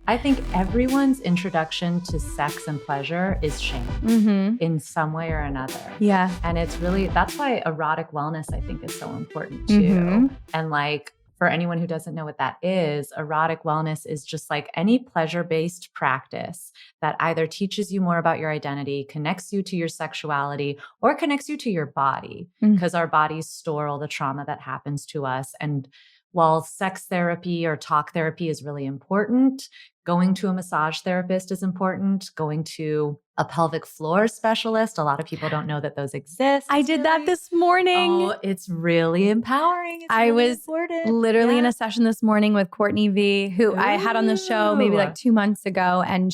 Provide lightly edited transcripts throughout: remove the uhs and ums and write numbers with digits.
I think everyone's introduction to sex and pleasure is shame in some way or another. Yeah. And it's really, that's why erotic wellness, I think, is so important too. And like, for anyone who doesn't know what that is, erotic wellness is just like any pleasure-based practice that either teaches you more about your identity, connects you to your sexuality, or connects you to your body, because our bodies store all the trauma that happens to us. And while sex therapy or talk therapy is really important, going to a massage therapist is important, going to a pelvic floor specialist. A lot of people don't know that those exist. I did that this morning. Oh, it's really empowering. It's I really was important. literally in a session this morning with Courtney V, who I had on the show maybe like 2 months ago. And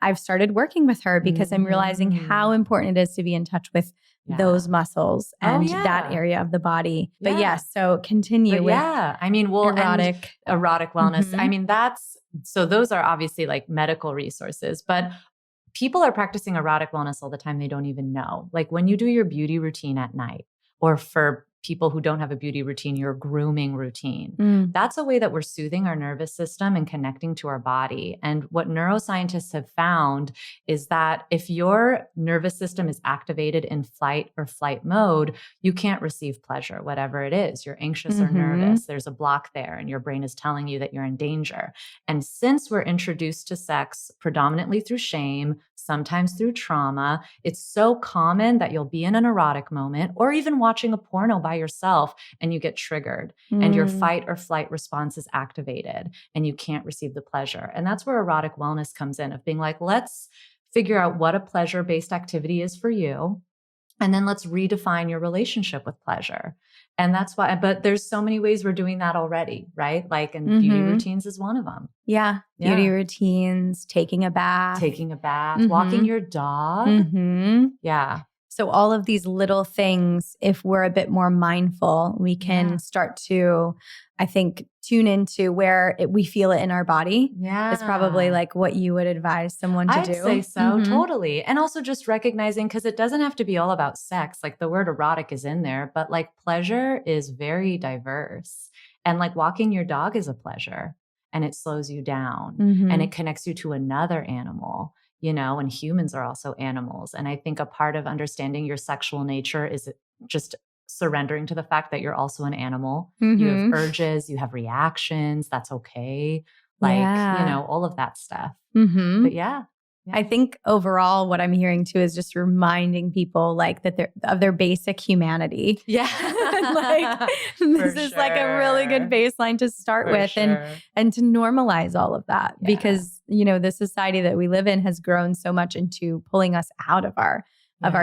I've started working with her because I'm realizing how important it is to be in touch with those muscles and that area of the body. But yes, so continue with I mean, erotic wellness. I mean, so those are obviously like medical resources, but people are practicing erotic wellness all the time. They don't even know. Like when you do your beauty routine at night, or for people who don't have a beauty routine, your grooming routine. That's a way that we're soothing our nervous system and connecting to our body. And what neuroscientists have found is that if your nervous system is activated in fight or flight mode, you can't receive pleasure, whatever it is. You're anxious or nervous. There's a block there and your brain is telling you that you're in danger. And since we're introduced to sex predominantly through shame, sometimes through trauma, it's so common that you'll be in an erotic moment or even watching a porno by yourself and you get triggered and your fight or flight response is activated and you can't receive the pleasure. And that's where erotic wellness comes in, of being like, let's figure out what a pleasure-based activity is for you. And then let's redefine your relationship with pleasure. And that's why, but there's so many ways we're doing that already, right? Like, and beauty routines is one of them. Yeah. Beauty routines, taking a bath, walking your dog. Yeah. So all of these little things, if we're a bit more mindful, we can start to, I think, tune into where we feel it in our body. Yeah. It's probably like what you would advise someone to do. I'd say so, totally. And also just recognizing, because it doesn't have to be all about sex. Like the word erotic is in there, but like pleasure is very diverse. And like walking your dog is a pleasure and it slows you down and it connects you to another animal. You know, and humans are also animals. And I think a part of understanding your sexual nature is just surrendering to the fact that you're also an animal. You have urges, you have reactions. That's okay. Like, you know, all of that stuff. But I think overall what I'm hearing too is just reminding people like that of their basic humanity. Yeah. Like this is like a really good baseline to start with and to normalize all of that because, you know, the society that we live in has grown so much into pulling us out of our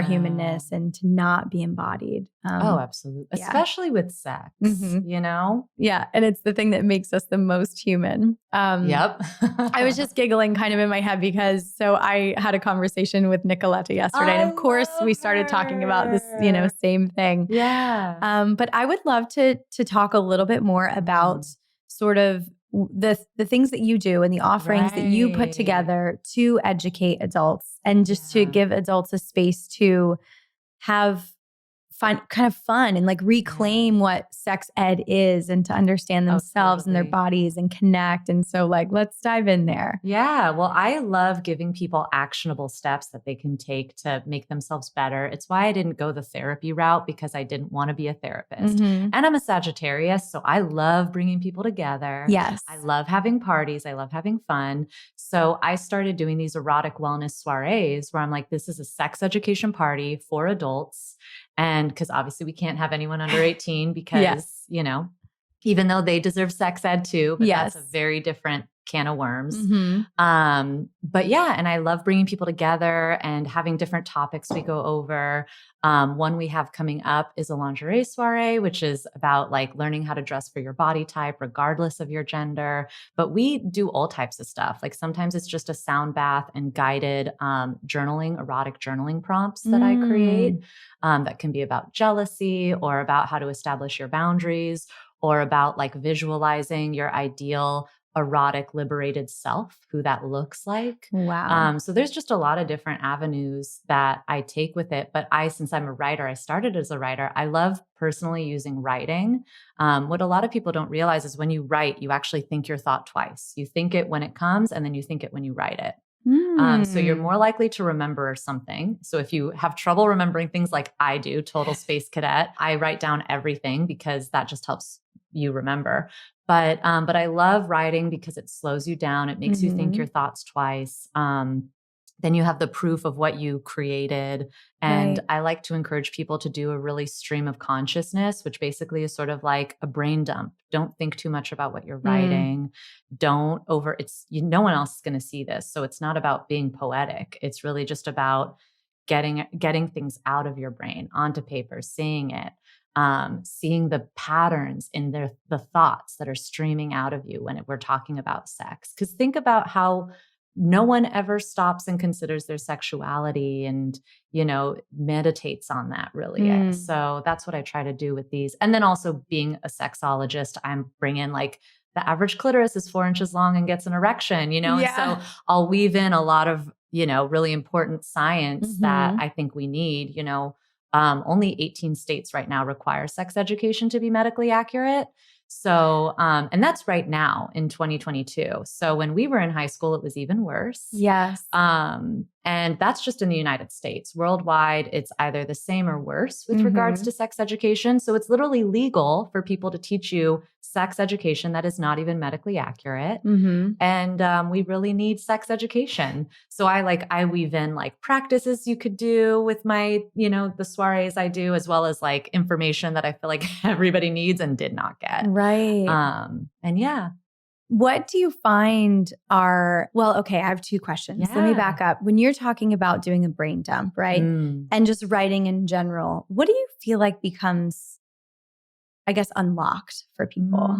humanness and to not be embodied. Absolutely. Especially with sex, you know? Yeah. And it's the thing that makes us the most human. I was just giggling kind of in my head because I had a conversation with Nicoletta yesterday. And of course we started talking about this, you know, same thing. Yeah. But I would love to talk a little bit more about sort of the things that you do and the offerings that you put together to educate adults and just to give adults a space to have fun and like reclaim what sex ed is and to understand themselves and their bodies and connect. And so like, let's dive in there. Yeah. Well, I love giving people actionable steps that they can take to make themselves better. It's why I didn't go the therapy route because I didn't want to be a therapist. And I'm a Sagittarius, so I love bringing people together. Yes. I love having parties. I love having fun. So I started doing these erotic wellness soirees where I'm like, this is a sex education party for adults. And because obviously we can't have anyone under 18 because, you know, even though they deserve sex ed too, but that's a very different can of worms. But yeah, and I love bringing people together and having different topics we go over. One we have coming up is a lingerie soiree, which is about like learning how to dress for your body type, regardless of your gender. But we do all types of stuff. Like sometimes it's just a sound bath and guided journaling, erotic journaling prompts that I create that can be about jealousy or about how to establish your boundaries or about like visualizing your ideal erotic liberated self, who that looks like. Wow. So there's just a lot of different avenues that I take with it. But since I'm a writer, I started as a writer. I love personally using writing. What a lot of people don't realize is when you write, you actually think your thought twice. You think it when it comes, and then you think it when you write it. So you're more likely to remember something. So if you have trouble remembering things like I do, total space cadet, I write down everything because that just helps you remember. But I love writing because it slows you down. It makes you think your thoughts twice. Then you have the proof of what you created. And I like to encourage people to do a really stream of consciousness, which basically is sort of like a brain dump. Don't think too much about what you're writing. No one else is going to see this. So it's not about being poetic. It's really just about getting things out of your brain onto paper, seeing it. Seeing the patterns in the thoughts that are streaming out of you when we're talking about sex. Because think about how no one ever stops and considers their sexuality and, meditates on that really. So that's what I try to do with these. And then also being a sexologist, I'm bringing like the average clitoris is 4 inches long and gets an erection, and so I'll weave in a lot of, really important science that I think we need, only 18 states right now require sex education to be medically accurate. So, and that's right now in 2022. So when we were in high school, it was even worse. Yes. And that's just in the United States. Worldwide, it's either the same or worse with regards to sex education. So it's literally legal for people to teach you sex education that is not even medically accurate. And we really need sex education. So I weave in like practices you could do with my, the soirees I do, as well as like information that I feel like everybody needs and did not get. Right. And yeah. What do you find okay, I have 2 questions. Yeah. Let me back up. When you're talking about doing a brain dump, right? And just writing in general, what do you feel like becomes, I guess, unlocked for people?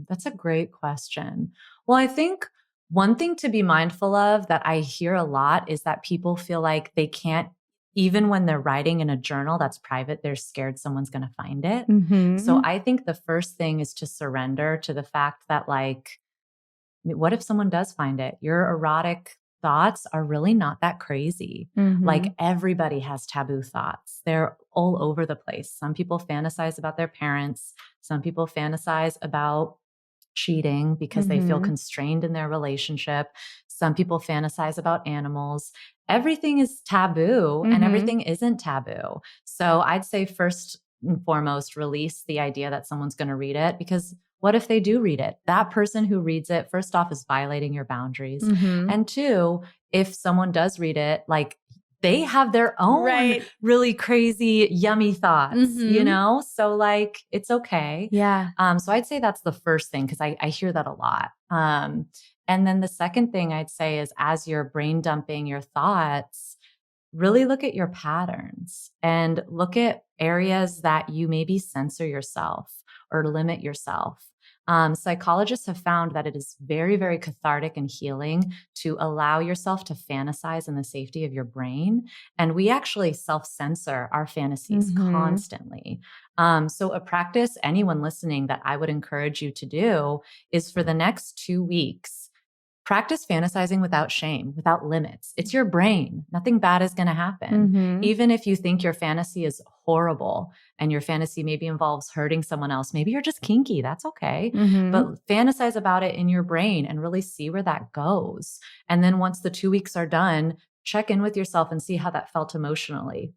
That's a great question. Well, I think one thing to be mindful of that I hear a lot is that people feel like they can't, even when they're writing in a journal that's private, they're scared someone's going to find it. So I think the first thing is to surrender to the fact that what if someone does find it? Your erotic thoughts are really not that crazy. Like everybody has taboo thoughts. They're all over the place. Some people fantasize about their parents. Some people fantasize about cheating because they feel constrained in their relationship. Some people fantasize about animals. Everything is taboo and everything isn't taboo. So I'd say first and foremost, release the idea that someone's going to read it, because what if they do read it? That person who reads it, first off, is violating your boundaries. And 2, if someone does read it, like they have their own really crazy, yummy thoughts, So like, it's okay. Yeah. So I'd say that's the first thing, because I hear that a lot. And then the second thing I'd say is, as you're brain dumping your thoughts, really look at your patterns and look at areas that you maybe censor yourself or limit yourself. Psychologists have found that it is very, very cathartic and healing to allow yourself to fantasize in the safety of your brain. And we actually self-censor our fantasies constantly. So a practice, anyone listening, that I would encourage you to do is, for the next 2 weeks, practice fantasizing without shame, without limits. It's your brain. Nothing bad is going to happen. Even if you think your fantasy is horrible and your fantasy maybe involves hurting someone else, maybe you're just kinky. That's okay. But fantasize about it in your brain and really see where that goes. And then once the 2 weeks are done, check in with yourself and see how that felt emotionally.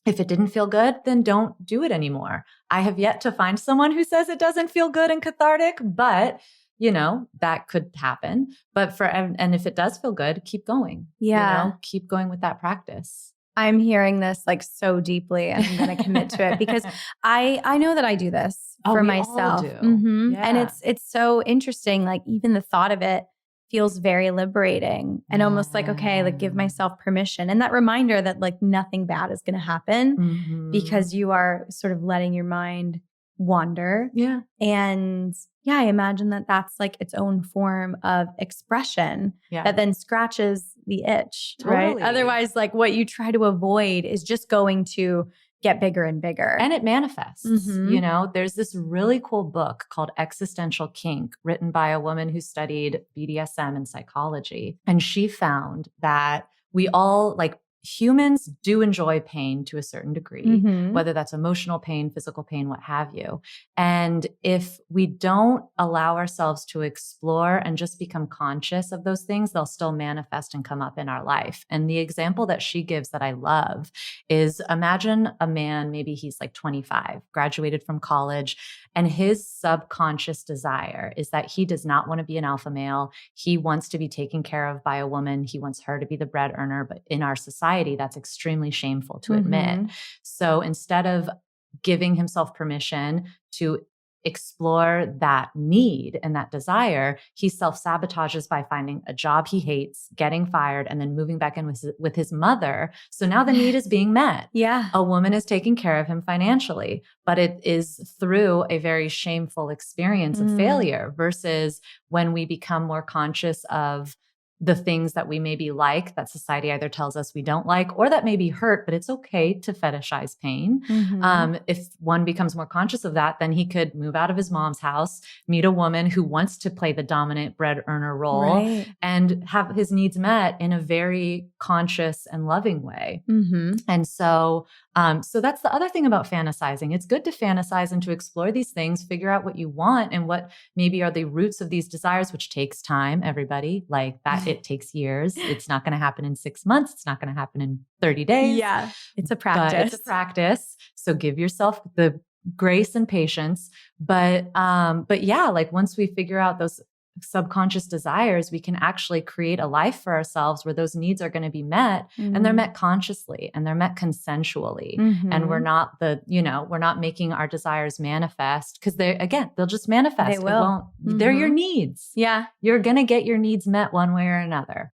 If it didn't feel good, then don't do it anymore. I have yet to find someone who says it doesn't feel good and cathartic, but that could happen. But and if it does feel good, keep going. Keep going with that practice. I'm hearing this like so deeply, and I'm going to commit to it because I know that I do this for myself. All do. Yeah. And it's so interesting. Like, even the thought of it feels very liberating and almost like, okay, like, give myself permission. And that reminder that like nothing bad is going to happen because you are sort of letting your mind wander. Yeah. And I imagine that that's like its own form of expression that then scratches the itch, right? Otherwise, like, what you try to avoid is just going to get bigger and bigger. And it manifests. You know, there's this really cool book called Existential Kink, written by a woman who studied BDSM and psychology. And she found that we all, like, humans do enjoy pain to a certain degree, whether that's emotional pain, physical pain, what have you. And if we don't allow ourselves to explore and just become conscious of those things, they'll still manifest and come up in our life. And the example that she gives that I love is, imagine a man, maybe he's like 25, graduated from college, and his subconscious desire is that he does not want to be an alpha male. He wants to be taken care of by a woman. He wants her to be the bread earner. But in our society, that's extremely shameful to admit. So instead of giving himself permission to explore that need and that desire, he self-sabotages by finding a job he hates, getting fired, and then moving back in with his mother. So now the need is being met. Yeah. A woman is taking care of him financially, but it is through a very shameful experience of failure, versus when we become more conscious of the things that we maybe like, that society either tells us we don't like, or that maybe hurt, but it's okay to fetishize pain. If one becomes more conscious of that, then he could move out of his mom's house, meet a woman who wants to play the dominant bread earner role, and have his needs met in a very conscious and loving way. And so that's the other thing about fantasizing. It's good to fantasize and to explore these things, figure out what you want and what maybe are the roots of these desires, which takes time, everybody. Like that, it takes years. It's not going to happen in 6 months. It's not going to happen in 30 days. Yeah. It's a practice. But it's a practice. So give yourself the grace and patience. But yeah, like once we figure out those subconscious desires, we can actually create a life for ourselves where those needs are going to be met, and they're met consciously and they're met consensually. And we're not we're not making our desires manifest, because they'll just manifest. They will. They're your needs. Yeah. You're going to get your needs met one way or another.